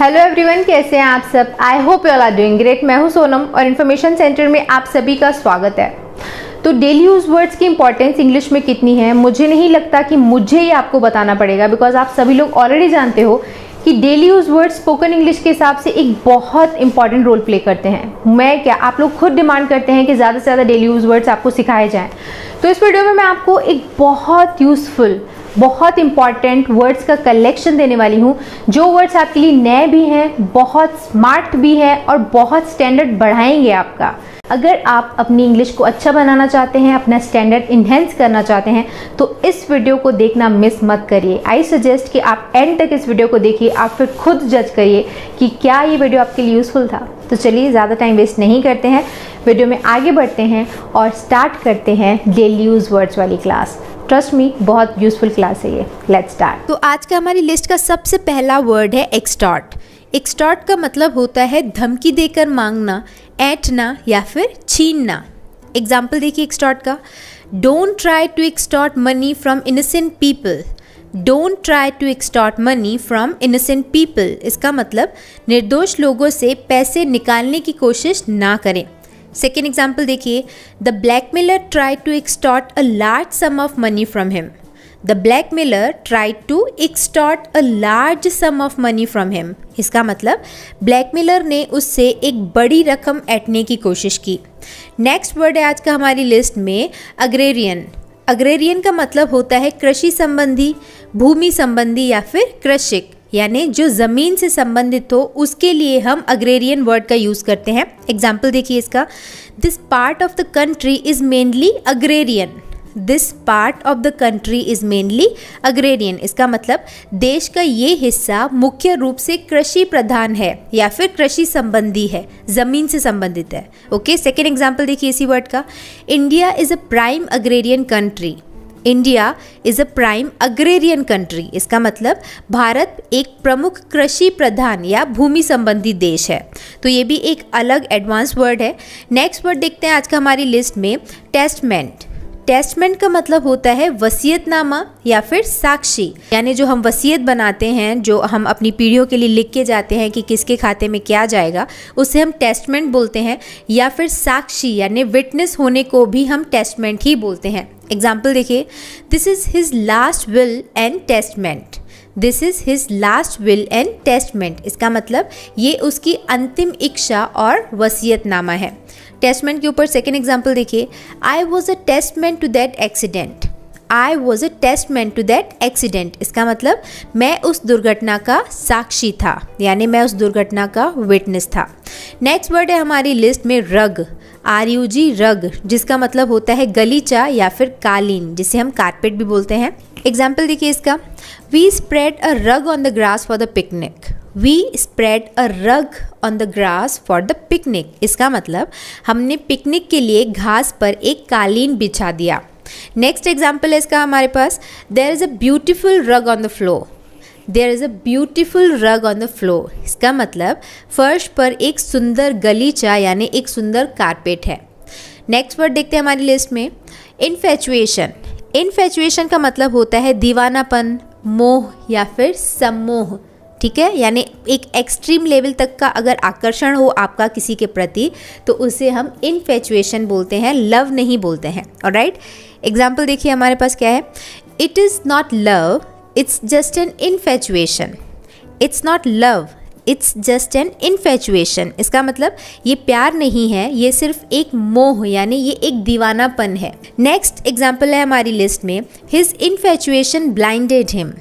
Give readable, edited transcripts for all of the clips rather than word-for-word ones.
Hello everyone, कैसे हैं आप सब। I hope you all are doing great. मैं हूं सोनम और इन्फॉर्मेशन सेंटर में आप सभी का स्वागत है। तो डेली यूज वर्ड्स की इंपॉर्टेंस इंग्लिश में कितनी है, मुझे नहीं लगता कि मुझे ही आपको बताना पड़ेगा, बिकॉज आप सभी लोग ऑलरेडी जानते हो कि daily use words spoken English के हिसाब से एक बहुत इंपॉर्टेंट रोल प्ले करते हैं। मैं क्या, आप लोग खुद डिमांड करते हैं कि ज़्यादा से ज़्यादा डेली यूज वर्ड्स आपको सिखाए जाएँ। तो इस वीडियो में मैं आपको एक बहुत यूज़फुल, बहुत इंपॉर्टेंट वर्ड्स का कलेक्शन देने वाली हूँ, जो वर्ड्स आपके लिए नए भी हैं, बहुत स्मार्ट भी है और बहुत स्टैंडर्ड बढ़ाएंगे आपका। अगर आप अपनी इंग्लिश को अच्छा बनाना चाहते हैं, अपना स्टैंडर्ड इन्हेंस करना चाहते हैं, तो इस वीडियो को देखना मिस मत करिए। आई सजेस्ट कि आप एंड तक इस वीडियो को देखिए, आप फिर खुद जज करिए कि क्या ये वीडियो आपके लिए यूज़फुल था। तो चलिए ज़्यादा टाइम वेस्ट नहीं करते हैं, वीडियो में आगे बढ़ते हैं और स्टार्ट करते हैं डेली यूज वर्ड्स वाली क्लास। ट्रस्ट मी, बहुत यूजफुल क्लास है ये। Let's start. तो आज का हमारी लिस्ट का सबसे पहला वर्ड है एक्सटॉर्ट। एक्सटॉर्ट का मतलब होता है धमकी देकर मांगना, ऐंठना या फिर छीनना। एग्जाम्पल देखिए एक्सटॉर्ट का। Don't try to extort money from innocent people. Don't try to extort money from innocent people, इसका मतलब निर्दोष लोगों से पैसे निकालने की कोशिश ना करें। सेकेंड एग्जाम्पल देखिए। The blackmailer try to extort a large sum of money from him. The blackmailer try to extort a large sum of money from him, इसका मतलब ब्लैकमेलर ने उससे एक बड़ी रकम ऐंठने की कोशिश की। नेक्स्ट वर्ड है आज का हमारी लिस्ट में अग्रेरियन। अग्रेरियन का मतलब होता है कृषि संबंधी, भूमि संबंधी या फिर कृषिक, यानी जो ज़मीन से संबंधित हो उसके लिए हम अग्रेरियन वर्ड का यूज़ करते हैं। एग्जाम्पल देखिए इसका। This part of the country is mainly agrarian. This part of the country is mainly agrarian, इसका मतलब देश का ये हिस्सा मुख्य रूप से कृषि प्रधान है या फिर कृषि संबंधी है, ज़मीन से संबंधित है। ओके, सेकेंड एग्जाम्पल देखिए इसी वर्ड का। India is a prime agrarian country. India is a prime agrarian country, इसका मतलब भारत एक प्रमुख कृषि प्रधान या भूमि संबंधी देश है। तो ये भी एक अलग एडवांस वर्ड है। नेक्स्ट वर्ड देखते हैं आज का हमारी लिस्ट में टेस्टमेंट। टेस्टमेंट का मतलब होता है वसीयतनामा या फिर साक्षी, यानी जो हम वसीयत बनाते हैं, जो हम अपनी पीढ़ियों के लिए लिख के जाते हैं कि किसके खाते में क्या जाएगा, उसे हम टेस्टमेंट बोलते हैं। या फिर साक्षी यानी विटनेस होने को भी हम टेस्टमेंट ही बोलते हैं। एग्जाम्पल देखिए। This is his last will and testament. This is his last will and testament, इसका मतलब ये उसकी अंतिम इच्छा और वसीयतनामा है। टेस्टमेंट के ऊपर सेकेंड एग्जाम्पल देखिए। I was a testament to that accident. I was a testament to that accident, इसका मतलब मैं उस दुर्घटना का साक्षी था, यानी मैं उस दुर्घटना का विटनेस था। नेक्स्ट वर्ड है हमारी लिस्ट में रग। RUG, रग, जिसका मतलब होता है गलीचा या फिर कालीन, जिसे हम कारपेट भी बोलते हैं। एग्जाम्पल देखिए इसका। We spread a rug on the grass for the picnic. We spread a rug on the grass for the picnic, इसका मतलब हमने पिकनिक के लिए घास पर एक कालीन बिछा दिया। नेक्स्ट एग्जाम्पल है इसका हमारे पास। There is a beautiful rug on the floor. There is a beautiful rug on the floor, इसका मतलब फर्श पर एक सुंदर गलीचा यानी एक सुंदर कारपेट है। नेक्स्ट वर्ड देखते हैं हमारी लिस्ट में इन्फैचुएशन। इन्फैचुएशन का मतलब होता है दीवानापन, मोह या फिर सम्मोह, ठीक है, यानी एक एक्सट्रीम लेवल तक का अगर आकर्षण हो आपका किसी के प्रति तो उसे हम इन्फैचुएशन बोलते हैं, लव नहीं बोलते हैं। ऑलराइट, एग्जाम्पल देखिए हमारे पास क्या है। It is not love, it's just an infatuation. It's not love, it's just an infatuation, इसका मतलब ये प्यार नहीं है, ये सिर्फ एक मोह यानी ये एक दीवानापन है। नेक्स्ट एग्जाम्पल है हमारी लिस्ट में। His infatuation blinded him.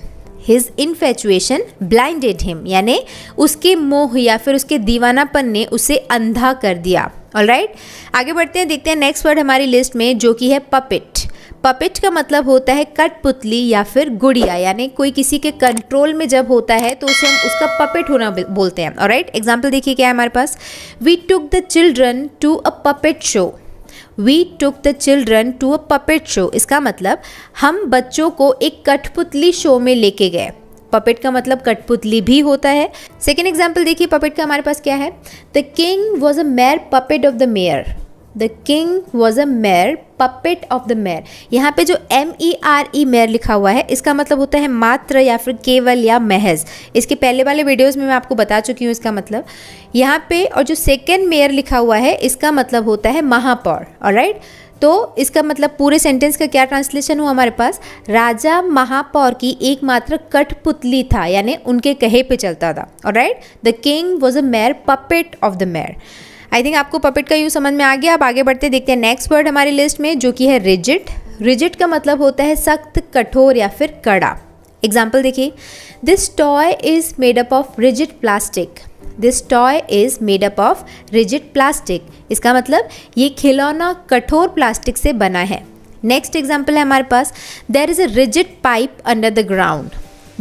His infatuation blinded him, यानी उसके मोह या फिर उसके दीवानापन ने उसे अंधा कर दिया। ऑलराइट, आगे बढ़ते हैं, देखते हैं नेक्स्ट वर्ड हमारी लिस्ट में जो कि है पपेट। पपेट का मतलब होता है कठपुतली या फिर गुड़िया, यानी कोई किसी के कंट्रोल में जब होता है तो उसे हम उसका पपेट होना बोलते हैं। ऑलराइट, एग्जाम्पल देखिए क्या है हमारे पास। We took the children to a puppet show. We took the children to a puppet show, इसका मतलब हम बच्चों को एक कठपुतली शो में लेके गए। पपेट का मतलब कठपुतली भी होता है। सेकेंड एग्जाम्पल देखिए पपेट का हमारे पास क्या है। The king was a mayor puppet of the mayor. The king was a mayor, puppet of the mayor. यहाँ पे जो MERE मेयर लिखा हुआ है इसका मतलब होता है मात्र या फिर केवल या महज। इसके पहले वाले वीडियोस में मैं आपको बता चुकी हूँ इसका मतलब। यहाँ पे और जो सेकेंड मेयर लिखा हुआ है इसका मतलब होता है महापौर। ऑलराइट, तो इसका मतलब पूरे सेंटेंस का क्या ट्रांसलेशन हुआ हमारे पास, राजा महापौर की एकमात्र कठपुतली था, यानी उनके कहे पे चलता था। Alright, the king was a mayor, puppet of the mayor. I think आपको पपेट का यूज समझ में आ गया। अब आगे बढ़ते देखते हैं नेक्स्ट वर्ड हमारी लिस्ट में, जो कि है रिजिड। रिजिड का मतलब होता है सख्त, कठोर या फिर कड़ा। एग्जाम्पल देखिए, this toy is made up of rigid plastic. This toy is made up of rigid plastic. इसका मतलब ये खिलौना कठोर प्लास्टिक से बना है। नेक्स्ट एग्जाम्पल है हमारे पास, there is a rigid pipe under the ground.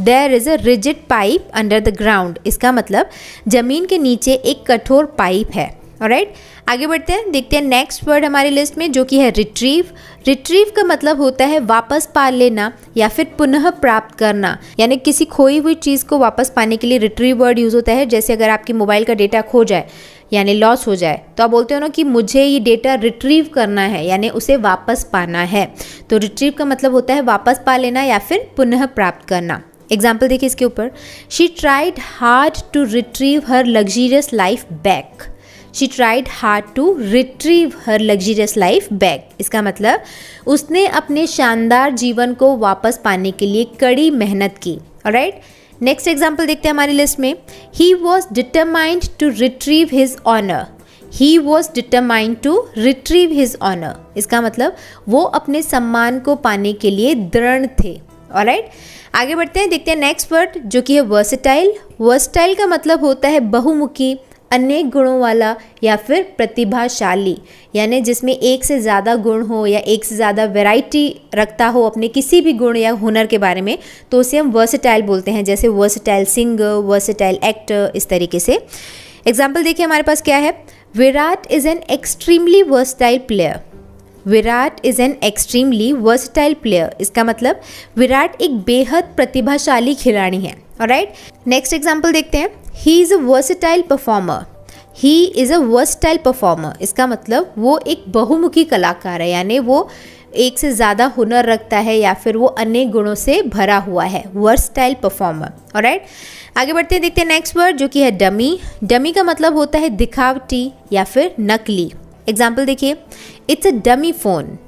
There is a rigid pipe under the ground. इसका मतलब जमीन के नीचे एक कठोर पाइप है। ऑलराइट, आगे बढ़ते हैं, देखते हैं नेक्स्ट वर्ड हमारी लिस्ट में, जो कि है रिट्रीव। रिट्रीव का मतलब होता है वापस पा लेना या फिर पुनः प्राप्त करना, यानी किसी खोई हुई चीज़ को वापस पाने के लिए रिट्रीव वर्ड यूज़ होता है। जैसे अगर आपकी मोबाइल का डेटा खो जाए यानी लॉस हो जाए, तो आप बोलते हो ना कि मुझे ये डेटा रिट्रीव करना है, यानी उसे वापस पाना है। तो रिट्रीव का मतलब होता है वापस पा लेना या फिर पुनः प्राप्त करना। एग्जाम्पल देखिए इसके ऊपर, she tried hard to retrieve her luxurious life back. She tried hard to retrieve her luxurious life back। इसका मतलब उसने अपने शानदार जीवन को वापस पाने के लिए कड़ी मेहनत की। ऑलराइट, नेक्स्ट एग्जाम्पल देखते हैं हमारी लिस्ट में, He was determined to retrieve his honor। He was determined to retrieve his honor। इसका मतलब वो अपने सम्मान को पाने के लिए दृढ़ थे। ऑलराइट, आगे बढ़ते हैं, देखते हैं नेक्स्ट वर्ड, जो कि है वर्सेटाइल। वर्सेटाइल का मतलब होता है बहुमुखी, अनेक गुणों वाला या फिर प्रतिभाशाली, यानी जिसमें एक से ज़्यादा गुण हो या एक से ज़्यादा वैरायटी रखता हो अपने किसी भी गुण या हुनर के बारे में, तो उसे हम वर्सेटाइल बोलते हैं। जैसे वर्सेटाइल सिंगर, वर्सेटाइल एक्टर, इस तरीके से। एग्जाम्पल देखिए हमारे पास क्या है, Virat is an extremely versatile player. Virat is an extremely versatile player. इसका मतलब विराट एक बेहद प्रतिभाशाली खिलाड़ी है। ऑलराइट, नेक्स्ट एग्जाम्पल देखते हैं, ही is a versatile performer. He is a versatile performer. इसका मतलब वो एक बहुमुखी कलाकार है, यानी वो एक से ज़्यादा हुनर रखता है या फिर वो अनेक गुणों से भरा हुआ है, वर्सेटाइल परफॉर्मर। ऑलराइट, आगे बढ़ते हैं, देखते हैं नेक्स्ट वर्ड, जो कि है डमी। डमी का मतलब होता है दिखावटी या फिर नकली। एग्जाम्पल देखिए, it's a dummy phone.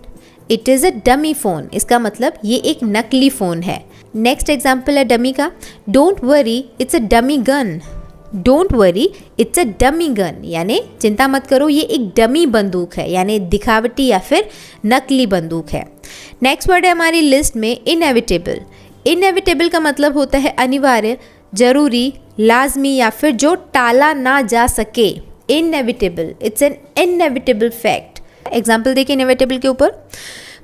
It is a dummy phone. इसका मतलब ये एक नकली फ़ोन है। नेक्स्ट एग्जाम्पल है डमी का, don't worry it's a dummy gun. Don't worry it's a dummy gun, यानी चिंता मत करो ये एक डमी बंदूक है, यानी दिखावटी या फिर नकली बंदूक है। नेक्स्ट वर्ड है हमारी लिस्ट में इनएविटेबल। इनएविटेबल का मतलब होता है अनिवार्य, जरूरी, लाजमी या फिर जो टाला ना जा सके। Inevitable, it's an inevitable fact. Example देखिए इनएविटेबल के ऊपर,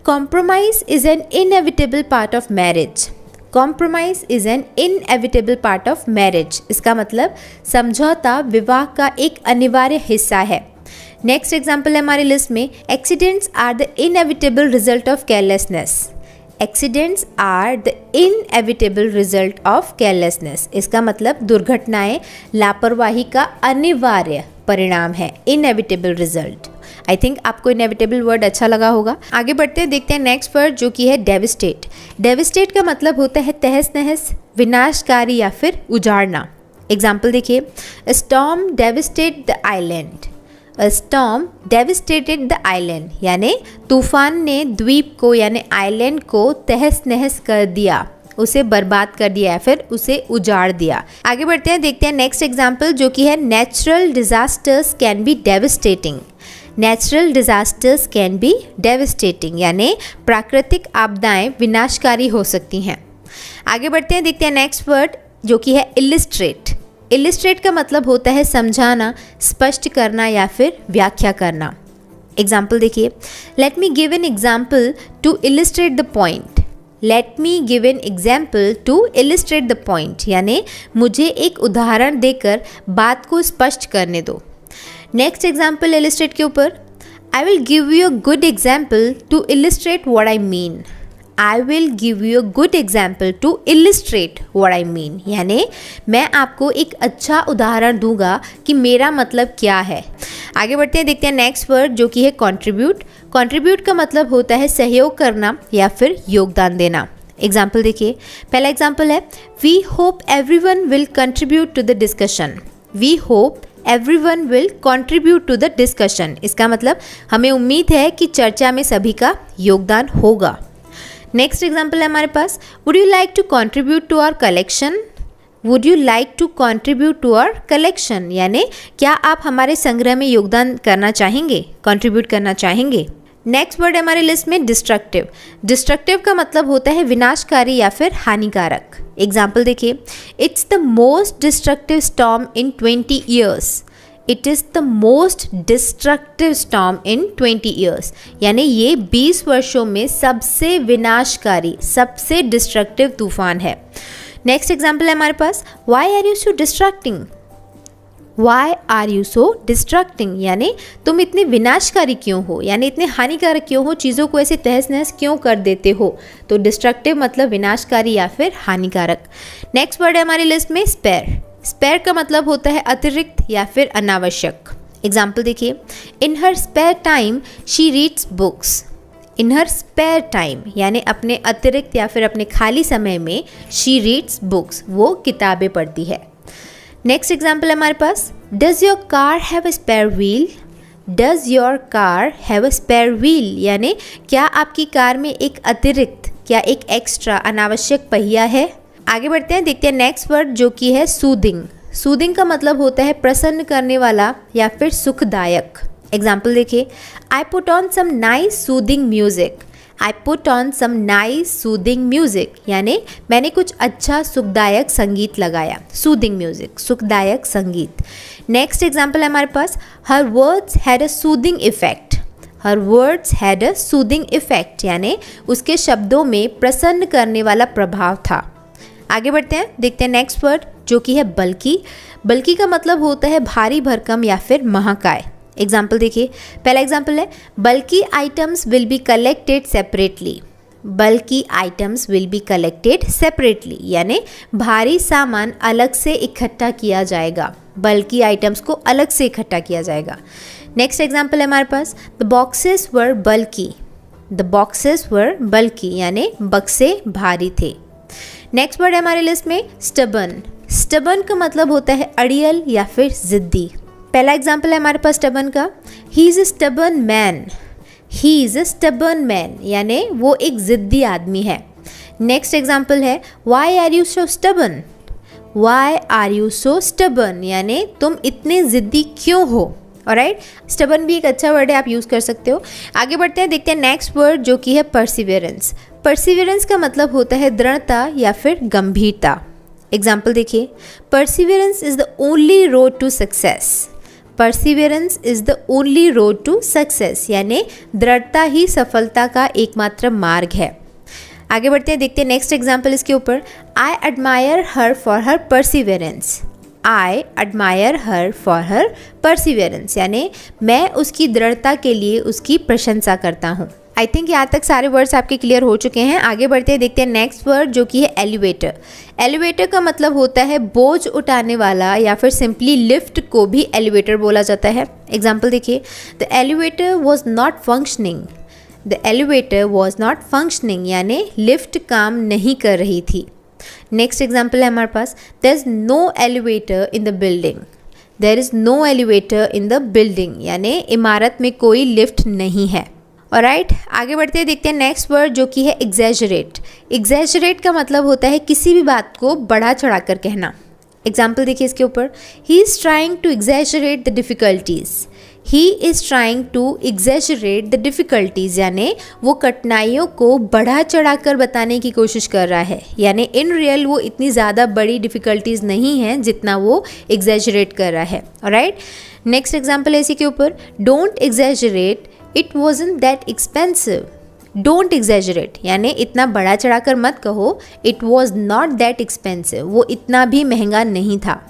compromise is an inevitable part of marriage. Compromise is an inevitable part of marriage. इसका मतलब समझौता विवाह का एक अनिवार्य हिस्सा है। नेक्स्ट एग्जाम्पल है हमारी लिस्ट में, accidents are the inevitable result of carelessness. Accidents are the inevitable result of carelessness. इसका मतलब दुर्घटनाएं लापरवाही का अनिवार्य परिणाम है, इनएविटेबल रिजल्ट। आई थिंक आपको इनएविटेबल वर्ड अच्छा लगा होगा। आगे बढ़ते हैं, देखते हैं नेक्स्ट वर्ड, जो कि है डेविस्टेट। डेविस्टेट का मतलब होता है तहस नहस, विनाशकारी या फिर उजाड़ना। एग्जाम्पल देखिए, a storm devastate the island. A storm devastated the island, यानी तूफान ने द्वीप को यानी आइलैंड को तहस नहस कर दिया, उसे बर्बाद कर दिया या फिर उसे उजाड़ दिया। आगे बढ़ते हैं, देखते हैं नेक्स्ट एग्जाम्पल, जो कि है natural disasters can be devastating. Natural disasters can be devastating, यानी प्राकृतिक आपदाएं विनाशकारी हो सकती हैं। आगे बढ़ते हैं, देखते हैं नेक्स्ट वर्ड, जो कि है इलिस्ट्रेट। इलिस्ट्रेट का मतलब होता है समझाना, स्पष्ट करना या फिर व्याख्या करना। एग्जाम्पल देखिए, let me give an example to illustrate the point. Let me give an example to illustrate the point, यानी मुझे एक उदाहरण देकर बात को स्पष्ट करने दो। नेक्स्ट एग्जाम्पल इलिस्ट्रेट के ऊपर, I will give you a good example to illustrate what I mean. I will give you a good example to illustrate what I mean, यानी मैं आपको एक अच्छा उदाहरण दूंगा कि मेरा मतलब क्या है। आगे बढ़ते हैं, देखते हैं नेक्स्ट वर्ड जो कि है कंट्रीब्यूट। कंट्रीब्यूट का मतलब होता है सहयोग करना या फिर योगदान देना। एग्जाम्पल देखिए, पहला एग्जाम्पल है we hope everyone will contribute to the discussion. We hope everyone will contribute to the discussion, इसका मतलब हमें उम्मीद है कि चर्चा में सभी का योगदान होगा। नेक्स्ट एग्जाम्पल है हमारे पास, would you like to contribute to our collection. Would you like to contribute to our collection, यानी क्या आप हमारे संग्रह में योगदान करना चाहेंगे, कंट्रीब्यूट करना चाहेंगे। नेक्स्ट वर्ड है हमारे लिस्ट में डिस्ट्रक्टिव। डिस्ट्रक्टिव का मतलब होता है विनाशकारी या फिर हानिकारक। एग्जाम्पल देखिए, it's the most destructive storm in 20 years. It is the most destructive storm in 20 years, यानी ये 20 वर्षों में सबसे विनाशकारी, सबसे डिस्ट्रक्टिव तूफान है। नेक्स्ट एग्जाम्पल है हमारे पास, why are you so distracting. Why are you so distracting, यानी तुम इतने विनाशकारी क्यों हो, यानी इतने हानिकारक क्यों हो, चीज़ों को ऐसे तहस नहस क्यों कर देते हो। तो डिस्ट्रक्टिव मतलब विनाशकारी या फिर हानिकारक। नेक्स्ट वर्ड है हमारी लिस्ट में स्पेयर। स्पेयर का मतलब होता है अतिरिक्त या फिर अनावश्यक। एग्जाम्पल देखिए, in her spare time she reads books. In her spare time यानी अपने अतिरिक्त या फिर अपने खाली समय में शी रीड्स बुक्स, वो किताबें पढ़ती है। नेक्स्ट एग्जाम्पल है हमारे पास, does your car have a spare wheel. Does your car have a spare wheel, यानी क्या आपकी कार में एक अतिरिक्त, क्या एक एक्स्ट्रा अनावश्यक पहिया है। आगे बढ़ते हैं, देखते हैं नेक्स्ट वर्ड जो कि है सूदिंग। सूदिंग का मतलब होता है प्रसन्न करने वाला या फिर सुखदायक। एग्जाम्पल देखिए, I put on some nice soothing music. I put on some nice soothing music, यानी मैंने कुछ अच्छा सुखदायक संगीत लगाया। सूदिंग म्यूजिक, सुखदायक संगीत। नेक्स्ट एग्जाम्पल है हमारे पास, her words had a soothing effect. Her words had a soothing effect, यानी उसके शब्दों में प्रसन्न करने वाला प्रभाव था। आगे बढ़ते हैं, देखते हैं नेक्स्ट वर्ड जो कि है बल्कि। बल्कि का मतलब होता है भारी भरकम या फिर महाकाय। एग्जाम्पल देखिए, पहला एग्जाम्पल है, bulky items will be collected separately. Bulky items will be collected separately, यानी भारी सामान अलग से इकट्ठा किया जाएगा। बल्कि आइटम्स को अलग से इकट्ठा किया जाएगा। नेक्स्ट एग्जाम्पल है हमारे पास, द बॉक्सेस वर बल्कि। द बॉक्सेस वर बल्कि, यानी बक्से भारी थे। नेक्स्ट वर्ड है हमारी लिस्ट में स्टबन। स्टबन का मतलब होता है अड़ियल या फिर जिद्दी। पहला एग्जाम्पल है हमारे पास स्टबन का, he is a stubborn man. He is a stubborn man, यानी वो एक जिद्दी आदमी है। नेक्स्ट एग्जाम्पल है, why are you so stubborn. Why are you so stubborn, यानी तुम इतने जिद्दी क्यों हो। ऑलराइट, स्टबन भी एक अच्छा वर्ड है, आप यूज़ कर सकते हो। आगे बढ़ते हैं, देखते हैं नेक्स्ट वर्ड जो कि है परसिवियरेंस। परसिवियरेंस का मतलब होता है दृढ़ता या फिर गंभीरता। एग्जाम्पल देखिए, perseverance is the only road to success. Perseverance is the only road to success, यानी दृढ़ता ही सफलता का एकमात्र मार्ग है। आगे बढ़ते हैं, देखते हैं नेक्स्ट एग्जाम्पल इसके ऊपर, I admire her for her Perseverance. I admire her for her Perseverance, यानी मैं उसकी दृढ़ता के लिए उसकी प्रशंसा करता हूँ। आई थिंक यहाँ तक सारे वर्ड्स आपके क्लियर हो चुके हैं। आगे बढ़ते हैं, देखते हैं नेक्स्ट वर्ड जो कि है एलिवेटर। एलिवेटर का मतलब होता है बोझ उठाने वाला या फिर सिंपली लिफ्ट को भी एलिवेटर बोला जाता है। एग्जाम्पल देखिए, the elevator was not functioning. The elevator was not functioning, यानी लिफ्ट काम नहीं कर रही थी। नेक्स्ट एग्जाम्पल है हमारे पास, there is no elevator in the building. There is no elevator in the building, यानी इमारत में कोई लिफ्ट नहीं है। ऑलराइट, आगे बढ़ते हैं, देखते हैं नेक्स्ट वर्ड जो कि है एग्जैजरेट। एग्जैजरेट का मतलब होता है किसी भी बात को बढ़ा चढ़ा कर कहना। एग्जाम्पल देखिए इसके ऊपर, he is trying to exaggerate the difficulties. He is trying to exaggerate the difficulties, यानी वो कठिनाइयों को बढ़ा चढ़ा कर बताने की कोशिश कर रहा है, यानी इन रियल वो इतनी ज़्यादा बड़ी डिफ़िकल्टीज़ नहीं हैं जितना वो एग्जैजरेट कर रहा है। ऑलराइट, नेक्स्ट एग्जाम्पल है इसी के ऊपर, don't exaggerate, it wasn't that expensive. Don't exaggerate, यानी इतना बढ़ा चढ़ा कर मत कहो, it was not that expensive, वो इतना भी महंगा नहीं था।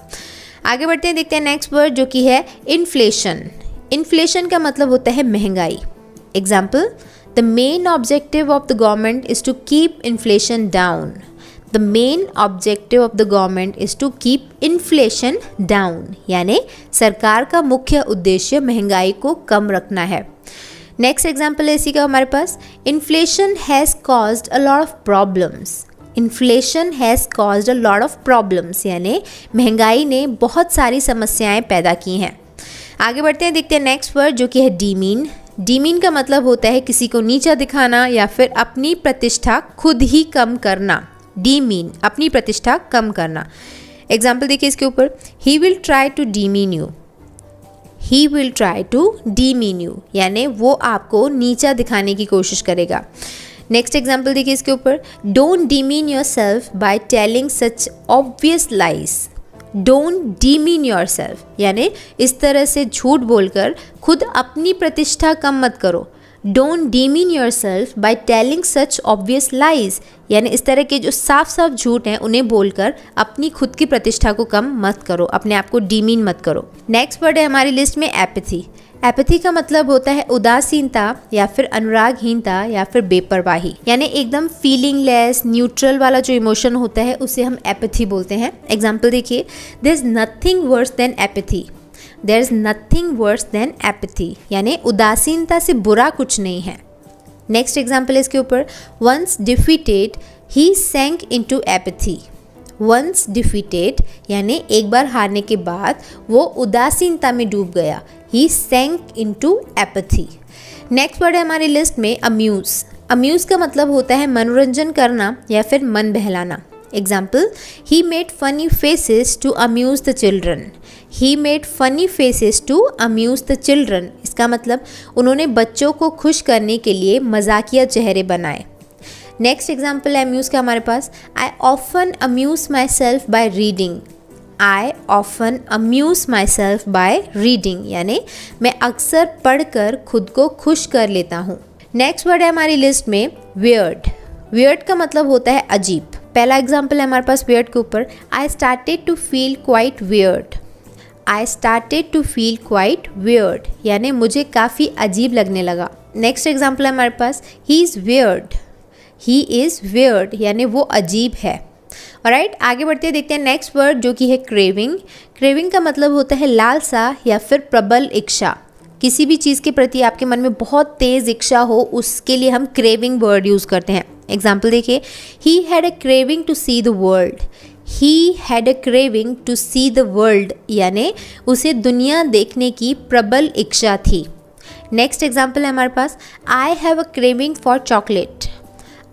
आगे बढ़ते हैं, देखते हैं नेक्स्ट वर्ड जो कि है इन्फ्लेशन। इन्फ्लेशन का मतलब होता है महंगाई। Example, the main objective of the government is to keep inflation down. The main objective of the government is to keep inflation down, यानी सरकार का मुख्य उद्देश्य महंगाई को कम रखना है। नेक्स्ट एग्जाम्पल है इसी का हमारे पास, inflation has caused a lot of problems. Inflation has caused a lot of problems, यानी महंगाई ने बहुत सारी समस्याएं पैदा की हैं। आगे बढ़ते हैं, देखते हैं नेक्स्ट वर्ड जो कि है डीमीन। डीमीन का मतलब होता है किसी को नीचा दिखाना या फिर अपनी प्रतिष्ठा खुद ही कम करना। डीमीन, अपनी प्रतिष्ठा कम करना। एग्जाम्पल देखिए इसके ऊपर, he will try to demean you. He will try to demean you, यानी वो आपको नीचा दिखाने की कोशिश करेगा। नेक्स्ट एग्जाम्पल देखिए इसके ऊपर, don't demean your self by telling such obvious lies. Don't demean your self, यानी इस तरह से झूठ बोलकर खुद अपनी प्रतिष्ठा कम मत करो। Don't demean your self by telling such obvious lies, यानी इस तरह के जो साफ साफ झूठ हैं उन्हें बोलकर अपनी खुद की प्रतिष्ठा को कम मत करो, अपने आप को डीमीन मत करो। नेक्स्ट वर्ड है हमारी लिस्ट में एपैथी। एपैथी का मतलब होता है उदासीनता या फिर अनुरागहीनता या फिर बेपरवाही, यानी एकदम फीलिंगलेस न्यूट्रल वाला जो इमोशन होता है उसे हम एपैथी बोलते हैं। एग्जाम्पल देखिए, there is nothing worse than apathy. There is nothing worse than apathy, यानी उदासीनता से बुरा कुछ नहीं है। नेक्स्ट एग्जाम्पल है इसके ऊपर, वंस डिफीटेड ही सैंक इनटू एपैथी। वंस डिफीटेड, यानी एक बार हारने के बाद वो उदासीनता में डूब गया। ही सैंक इनटू एपैथी। नेक्स्ट वर्ड है हमारी लिस्ट में अम्यूज़। अम्यूज़ का मतलब होता है मनोरंजन करना या फिर मन बहलाना। Example, he made funny faces to amuse the children. He made funny faces to amuse the children, इसका मतलब उन्होंने बच्चों को खुश करने के लिए मजाकिया चेहरे बनाए। नेक्स्ट एग्जाम्पल है अम्यूज़ का हमारे पास, I often amuse my self by reading. I often amuse my self by reading, यानी मैं अक्सर पढ़कर खुद को खुश कर लेता हूँ। नेक्स्ट वर्ड है हमारी लिस्ट में वियर्ड। वियर्ड का मतलब होता है अजीब। पहला एग्जाम्पल है हमारे पास वियर्ड के ऊपर, I started to feel quite weird. I started to feel quite weird, यानी मुझे काफ़ी अजीब लगने लगा। नेक्स्ट एग्जाम्पल है हमारे पास, he is weird. He is weird, यानी वो अजीब है। ऑलराइट, आगे बढ़ते हैं, देखते हैं नेक्स्ट वर्ड जो कि है क्रेविंग। क्रेविंग का मतलब होता है लालसा या फिर प्रबल इच्छा। किसी भी चीज़ के प्रति आपके मन में बहुत तेज़ इच्छा हो, उसके लिए हम क्रेविंग वर्ड यूज़ करते हैं। एग्जाम्पल देखिए, he had a craving to see the world. He had a craving to see the world, यानी उसे दुनिया देखने की प्रबल इच्छा थी। नेक्स्ट एग्जाम्पल है हमारे पास, I have a craving for chocolate.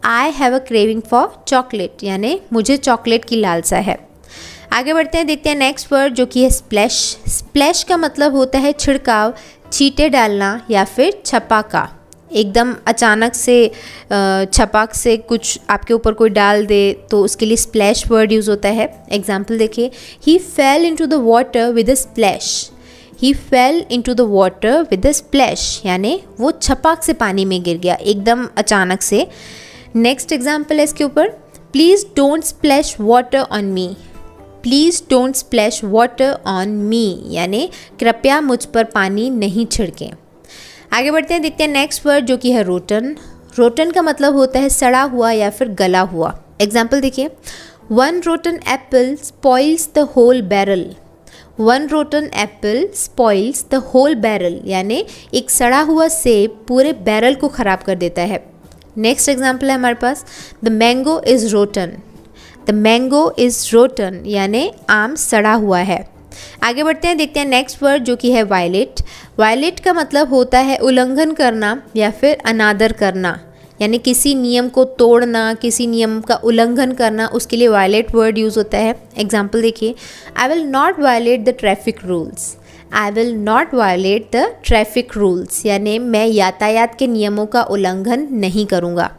I have a craving for chocolate, यानी मुझे चॉकलेट की लालसा है। आगे बढ़ते हैं, देखते हैं नेक्स्ट वर्ड जो कि है स्प्लैश। स्प्लैश का मतलब होता है छिड़काव, छींटे डालना या फिर छपाका। एकदम अचानक से छपाक से कुछ आपके ऊपर कोई डाल दे तो उसके लिए स्प्लैश वर्ड यूज़ होता है। एग्जाम्पल देखिए, he fell into the water with a splash. He fell into the water with a splash, यानी वो छपाक से पानी में गिर गया एकदम अचानक से। नेक्स्ट एग्जाम्पल है इसके ऊपर, please don't splash water on me. Please don't splash water on me, यानी कृपया मुझ पर पानी नहीं छिड़कें। आगे बढ़ते हैं, देखते हैं नेक्स्ट वर्ड जो कि है रोटन। रोटन का मतलब होता है सड़ा हुआ या फिर गला हुआ। एग्जाम्पल देखिए, one rotten apple spoils the whole barrel. One rotten apple spoils the whole barrel, यानी एक सड़ा हुआ सेब पूरे बैरल को ख़राब कर देता है। नेक्स्ट एग्जाम्पल है हमारे पास, the mango is rotten. The mango is rotten, यानी आम सड़ा हुआ है। आगे बढ़ते हैं, देखते हैं नेक्स्ट वर्ड जो कि है वायलेट। वायलेट का मतलब होता है उल्लंघन करना या फिर अनादर करना, यानी किसी नियम को तोड़ना, किसी नियम का उल्लंघन करना, उसके लिए वायलेट वर्ड यूज़ होता है। एग्जाम्पल देखिए, I will not violate the traffic rules. I will not violate the traffic rules, यानी मैं यातायात के नियमों का उल्लंघन नहीं करूँगा।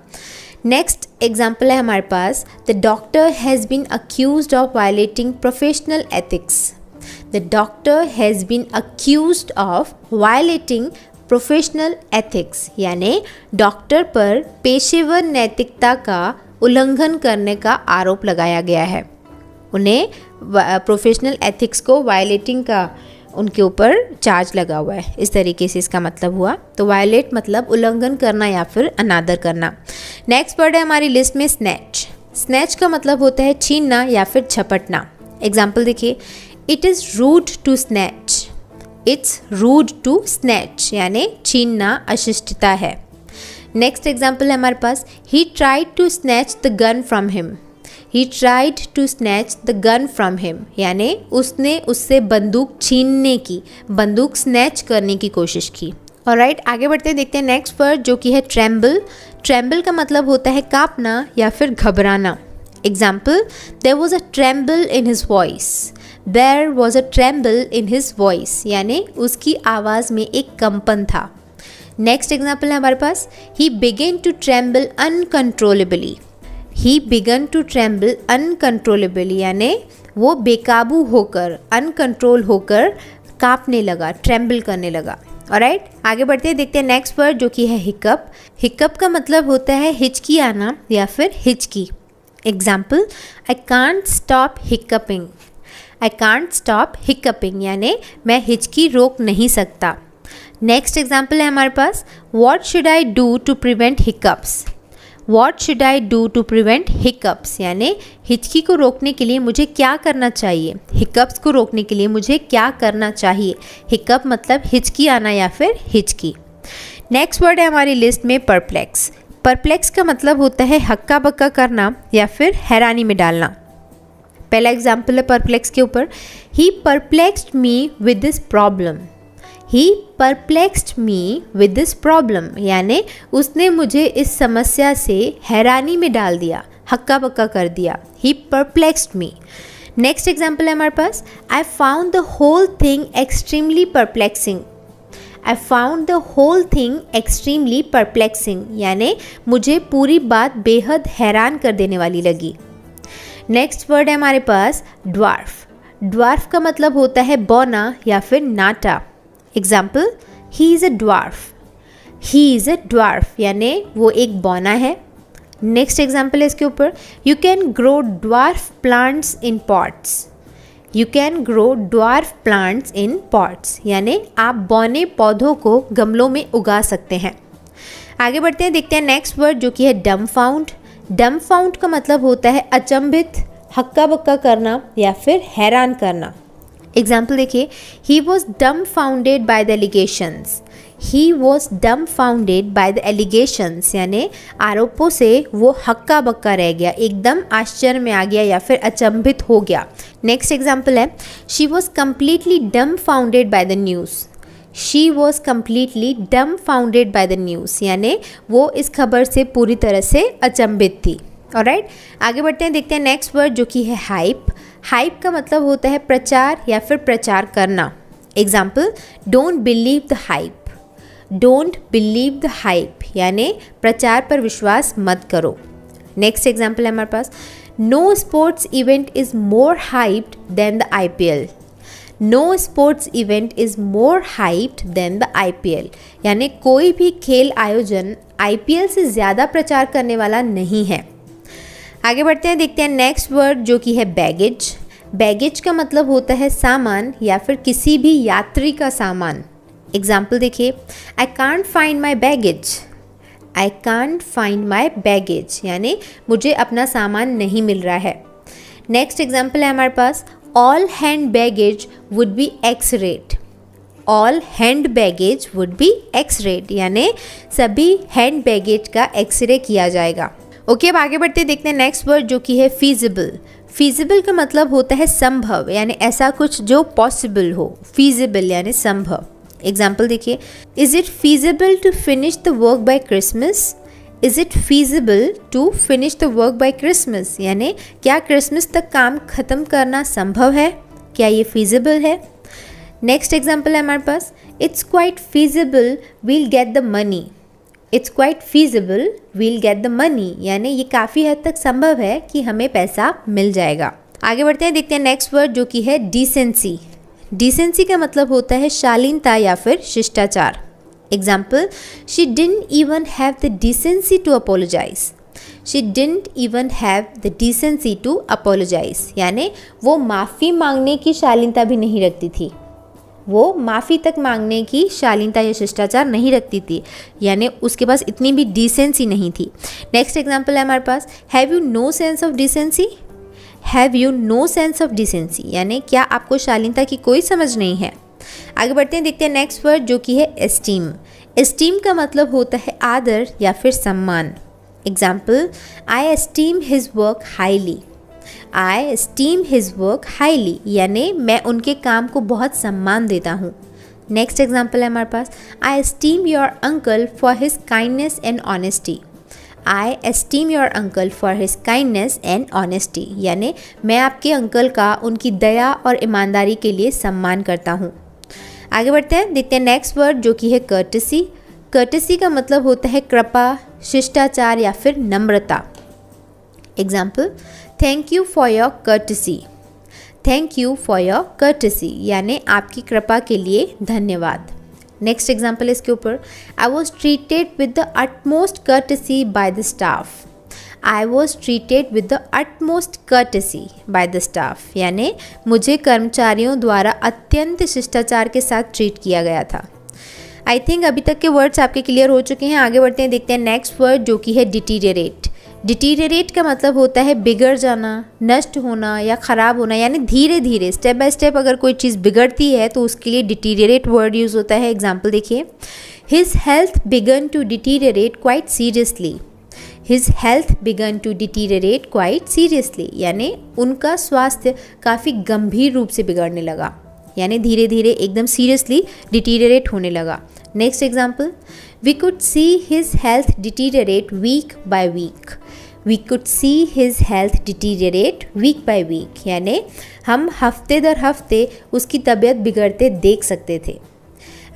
नेक्स्ट एग्जाम्पल है हमारे पास, the doctor has been accused of violating professional ethics. The doctor has been accused of violating professional ethics, यानी डॉक्टर पर पेशेवर नैतिकता का उल्लंघन करने का आरोप लगाया गया है। उन्हें प्रोफेशनल एथिक्स को वायलेटिंग का उनके ऊपर चार्ज लगा हुआ है, इस तरीके से इसका मतलब हुआ। तो वायलेट मतलब उल्लंघन करना या फिर अनादर करना। नेक्स्ट वर्ड है हमारी लिस्ट में स्नैच। स्नैच का मतलब होता है छीनना या फिर झपटना। एग्जाम्पल देखिए, it is rude to snatch. It's rude to snatch यानी छीनना अशिष्टता है। नेक्स्ट एग्जाम्पल है हमारे पास, he tried to snatch the gun from him. He tried to snatch the gun from him यानी उसने उससे बंदूक छीनने की, बंदूक स्नैच करने की कोशिश की। ऑलराइट, आगे बढ़ते हैं, देखते हैं नेक्स्ट वर्ड जो कि है ट्रेम्बल। ट्रेम्बल का मतलब होता है कांपना या फिर घबराना। Example, there was a tremble in his voice. There was a tremble in his voice यानी उसकी आवाज़ में एक कंपन था। नेक्स्ट एग्जाम्पल है हमारे पास, he began to tremble uncontrollably. He began to tremble uncontrollably यानी वो बेकाबू होकर, अनकंट्रोल होकर कांपने लगा, ट्रेम्बल करने लगा। ऑलराइट, आगे बढ़ते हैं, देखते हैं नेक्स्ट वर्ड जो कि है हिकअप। हिकअप का मतलब होता है हिचकी आना या फिर हिचकी। Example, I can't stop hiccupping. I can't stop hiccupping यानी मैं हिचकी रोक नहीं सकता। नेक्स्ट एग्जाम्पल है हमारे पास, what should I do to prevent hiccups. What should I do to prevent hiccups यानी हिचकी को रोकने के लिए मुझे क्या करना चाहिए, हिकअप्स को रोकने के लिए मुझे क्या करना चाहिए। हिकअप मतलब हिचकी आना या फिर हिचकी। नेक्स्ट वर्ड है हमारी लिस्ट में परप्लेक्स। परप्लेक्स का मतलब होता है हक्का बक्का करना या फिर हैरानी में डालना। पहला एग्जाम्पल है परप्लेक्स के ऊपर, he perplexed me with this problem. He perplexed me with this problem यानी उसने मुझे इस समस्या से हैरानी में डाल दिया, हक्का बक्का कर दिया। He perplexed me. Next example है हमारे पास, I found the whole thing extremely perplexing. I found the whole thing extremely perplexing यानी मुझे पूरी बात बेहद हैरान कर देने वाली लगी। नेक्स्ट वर्ड है हमारे पास ड्वार्फ। ड्वार्फ का मतलब होता है बौना या फिर नाटा। Example, he is a dwarf. He is a dwarf यानी वो एक बौना है। नेक्स्ट एग्जाम्पल है इसके ऊपर, you can grow dwarf plants in pots. You can grow dwarf plants in pots यानी आप बौने पौधों को गमलों में उगा सकते हैं। आगे बढ़ते हैं, देखते हैं नेक्स्ट वर्ड जो कि है डम्फाउंड। डम्फाउंड का मतलब होता है अचंभित, हक्का बक्का करना या फिर हैरान करना। एग्जाम्पल देखिए, he was dumbfounded by the allegations. He was dumbfounded by the allegations यानी आरोपों से वो हक्का बक्का रह गया, एकदम आश्चर्य में आ गया या फिर अचंभित हो गया। नेक्स्ट एग्जाम्पल है, she was completely dumbfounded by the news. She was completely dumbfounded by the news यानी वो इस खबर से पूरी तरह से अचंभित थी। ऑलराइट, आगे बढ़ते हैं, देखते हैं नेक्स्ट वर्ड जो कि है हाइप। हाइप का मतलब होता है प्रचार या फिर प्रचार करना। Example, don't believe the hype. Don't believe the hype यानी प्रचार पर विश्वास मत करो। नेक्स्ट एग्जाम्पल है हमारे पास, no sports event is more hyped than the IPL। No sports event is more hyped than the IPL यानी कोई भी खेल आयोजन IPL से ज़्यादा प्रचार करने वाला नहीं है। आगे बढ़ते हैं, देखते हैं नेक्स्ट वर्ड जो कि है बैगेज। बैगेज का मतलब होता है सामान या फिर किसी भी यात्री का सामान। एग्जाम्पल देखिए, I can't find my baggage. I can't find my baggage यानी मुझे अपना सामान नहीं मिल रहा है। नेक्स्ट एग्जाम्पल है हमारे पास, all hand baggage would be x-rayed. All hand baggage would be x-rayed यानी सभी हैंड बैगेज का एक्सरे किया जाएगा। ओके, अब आगे बढ़ते देखते हैं नेक्स्ट वर्ड जो कि है फीजिबल। फीजिबल का मतलब होता है संभव यानी ऐसा कुछ जो पॉसिबल हो। फीजिबल यानी संभव। एग्जाम्पल देखिए, is it feasible to finish the work by Christmas. Is it feasible to finish the work by Christmas यानी क्या क्रिसमस तक काम ख़त्म करना संभव है, क्या ये फीजिबल है। नेक्स्ट एग्जाम्पल है हमारे पास, it's quite feasible we'll get the money. It's quite feasible we'll get the money यानी ये काफ़ी हद तक संभव है कि हमें पैसा मिल जाएगा। आगे बढ़ते हैं, देखते हैं नेक्स्ट वर्ड जो कि है डिसेंसी। डिसेंसी का मतलब होता है शालीनता या फिर शिष्टाचार। Example, she didn't even have the decency to apologise. She didn't even have the decency to apologise यानी वो माफ़ी मांगने की शालीनता भी नहीं रखती थी। वो माफ़ी तक मांगने की शालीनता या शिष्टाचार नहीं रखती थी, यानी उसके पास इतनी भी डिसेंसी नहीं थी। नेक्स्ट एग्जाम्पल है हमारे पास, have you no sense of decency. Have you no sense of decency यानी क्या आपको शालीनता की कोई समझ नहीं है। आगे बढ़ते हैं, देखते हैं नेक्स्ट वर्ड जो कि है एस्टीम। एस्टीम का मतलब होता है आदर या फिर सम्मान। एग्जाम्पल, आई एस्टीम हिज वर्क हाईली। आई एस्टीम हिज वर्क हाईली यानी मैं उनके काम को बहुत सम्मान देता हूँ। नेक्स्ट एग्जाम्पल है हमारे पास, I esteem your uncle for his kindness and honesty. I esteem your uncle for his kindness and honesty यानी मैं आपके अंकल का उनकी दया और ईमानदारी के लिए सम्मान करता हूँ। आगे बढ़ते हैं, देखते हैं नेक्स्ट वर्ड जो कि है कर्टेसी। कर्टेसी का मतलब होता है कृपा, शिष्टाचार या फिर नम्रता। Example, thank you for your courtesy. Thank you for your courtesy यानी आपकी कृपा के लिए धन्यवाद। नेक्स्ट एग्जाम्पल इसके ऊपर, I was treated with the utmost courtesy by the staff. I was treated with the utmost courtesy by the staff यानी मुझे कर्मचारियों द्वारा अत्यंत शिष्टाचार के साथ ट्रीट किया गया था। आई थिंक अभी तक के वर्ड्स आपके क्लियर हो चुके हैं। आगे बढ़ते हैं, देखते हैं नेक्स्ट वर्ड जो कि है डिटीरियरेट। डिटीरियरेट का मतलब होता है बिगड़ जाना, नष्ट होना या ख़राब होना यानी धीरे धीरे स्टेप बाय स्टेप अगर कोई चीज़ बिगड़ती है तो उसके लिए डिटीरियरेट वर्ड यूज़ होता है। एग्जाम्पल देखिए, his health began to deteriorate quite seriously. His health began to deteriorate quite seriously यानी उनका स्वास्थ्य काफ़ी गंभीर रूप से बिगड़ने लगा यानी धीरे धीरे एकदम सीरियसली डिटीरियरेट होने लगा। Next example, we could see his health deteriorate week by week. We could see his health deteriorate week by week यानी हम हफ्ते दर हफ्ते उसकी तबीयत बिगड़ते देख सकते थे।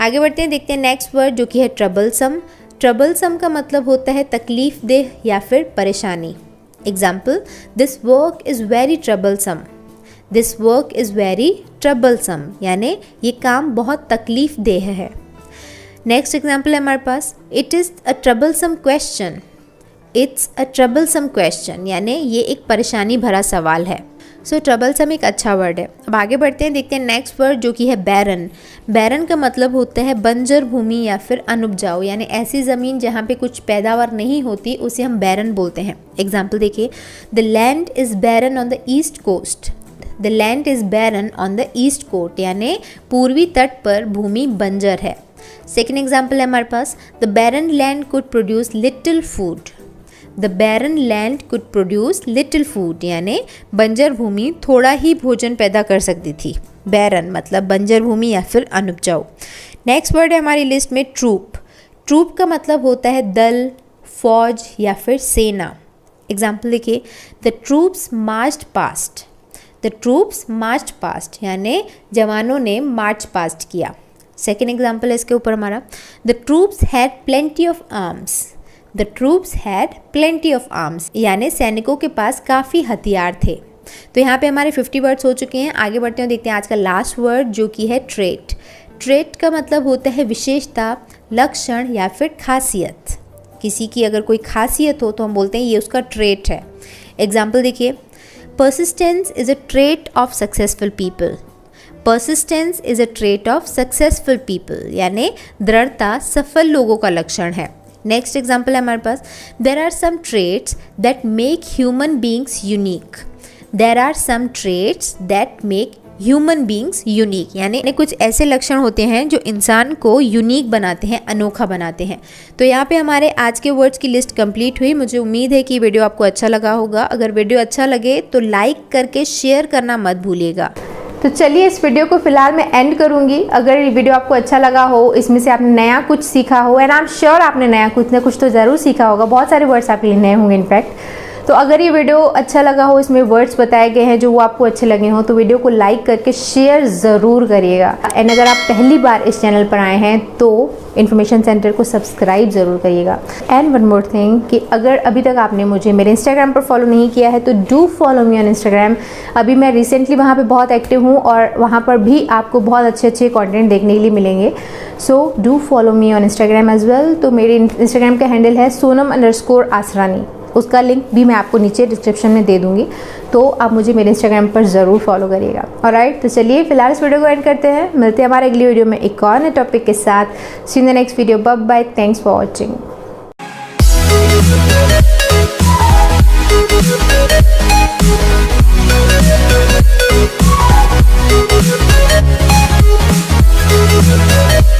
आगे बढ़ते हैं, देखते हैं नेक्स्ट वर्ड जो कि है ट्रबलसम। ट्रबलसम का मतलब होता है तकलीफ देह या फिर परेशानी। Example, this work is very troublesome. This work is very troublesome यानी ये काम बहुत तकलीफ देह है। नेक्स्ट एग्जाम्पल है हमारे पास, it is a troublesome question. It's a troublesome question यानी ये एक परेशानी भरा सवाल है। सो ट्रबलसम एक अच्छा वर्ड है। अब आगे बढ़ते हैं, देखते हैं नेक्स्ट वर्ड जो कि है बैरन। बैरन का मतलब होता है बंजर भूमि या फिर अनुपजाऊ यानी ऐसी ज़मीन जहाँ पे कुछ पैदावार नहीं होती उसे हम बैरन बोलते हैं। एग्जाम्पल देखिए, the land is barren on the east coast. The land is barren on the east coast यानी पूर्वी तट पर भूमि बंजर है। सेकेंड एग्जाम्पल है हमारे पास, the barren land could produce little food. The barren land could produce little food यानी बंजर भूमि थोड़ा ही भोजन पैदा कर सकती थी। बैरन मतलब बंजर भूमि या फिर अनुपजाऊ। नेक्स्ट वर्ड है हमारी लिस्ट में ट्रूप। ट्रूप का मतलब होता है दल, फौज या फिर सेना। एग्जाम्पल देखिए, the troops marched past. The troops marched past यानी जवानों ने मार्च पास्ट किया। सेकेंड एग्जाम्पल है इसके ऊपर हमारा, the troops had plenty of arms. The troops had plenty of arms यानी सैनिकों के पास काफ़ी हथियार थे। तो यहाँ पे हमारे 50 वर्ड्स हो चुके हैं। आगे बढ़ते हैं, देखते हैं आज का लास्ट वर्ड जो कि है ट्रेट। ट्रेट का मतलब होता है विशेषता, लक्षण या फिर खासियत। किसी की अगर कोई खासियत हो तो हम बोलते हैं ये उसका ट्रेट है। एग्जाम्पल देखिए, persistence is a trait of successful people. Persistence is a trait of successful people यानी दृढ़ता सफल लोगों का लक्षण है। नेक्स्ट एग्जाम्पल है हमारे पास, there are some traits that make human beings unique. There are some traits that make human beings unique यानी कुछ ऐसे लक्षण होते हैं जो इंसान को यूनिक बनाते हैं, अनोखा बनाते हैं। तो यहाँ पे हमारे आज के वर्ड्स की लिस्ट कंप्लीट हुई। मुझे उम्मीद है कि वीडियो आपको अच्छा लगा होगा। अगर वीडियो अच्छा लगे तो लाइक करके शेयर करना मत भूलिएगा। तो चलिए इस वीडियो को फिलहाल मैं एंड करूंगी। अगर ये वीडियो आपको अच्छा लगा हो, इसमें से आपने नया कुछ सीखा हो, एंड आई एम श्योर आपने नया कुछ ना कुछ तो ज़रूर सीखा होगा, बहुत सारे वर्ड्स आपके लिए नए होंगे इनफैक्ट। तो अगर ये वीडियो अच्छा लगा हो, इसमें वर्ड्स बताए गए हैं जो वो आपको अच्छे लगे हों, तो वीडियो को लाइक करके शेयर ज़रूर करिएगा। एंड अगर आप पहली बार इस चैनल पर आए हैं तो इन्फॉर्मेशन सेंटर को सब्सक्राइब ज़रूर करिएगा। एंड वन मोर थिंग कि अगर अभी तक आपने मुझे मेरे इंस्टाग्राम पर फॉलो नहीं किया है तो do follow me on Instagram. अभी मैं रिसेंटली वहाँ पे बहुत एक्टिव हूँ और वहाँ पर भी आपको बहुत अच्छे अच्छे कंटेंट देखने के लिए मिलेंगे। So do follow me on Instagram as well. तो मेरे इंस्टाग्राम का हैंडल है sonam_asrani। उसका लिंक भी मैं आपको नीचे डिस्क्रिप्शन में दे दूँगी, तो आप मुझे मेरे इंस्टाग्राम पर ज़रूर फॉलो करिएगा। ऑलराइट, तो चलिए फिलहाल इस वीडियो को एंड करते हैं। मिलते हैं हमारे अगली वीडियो में एक और नए टॉपिक के साथ। See in the next video. Bye bye, thanks for watching. We'll be right back.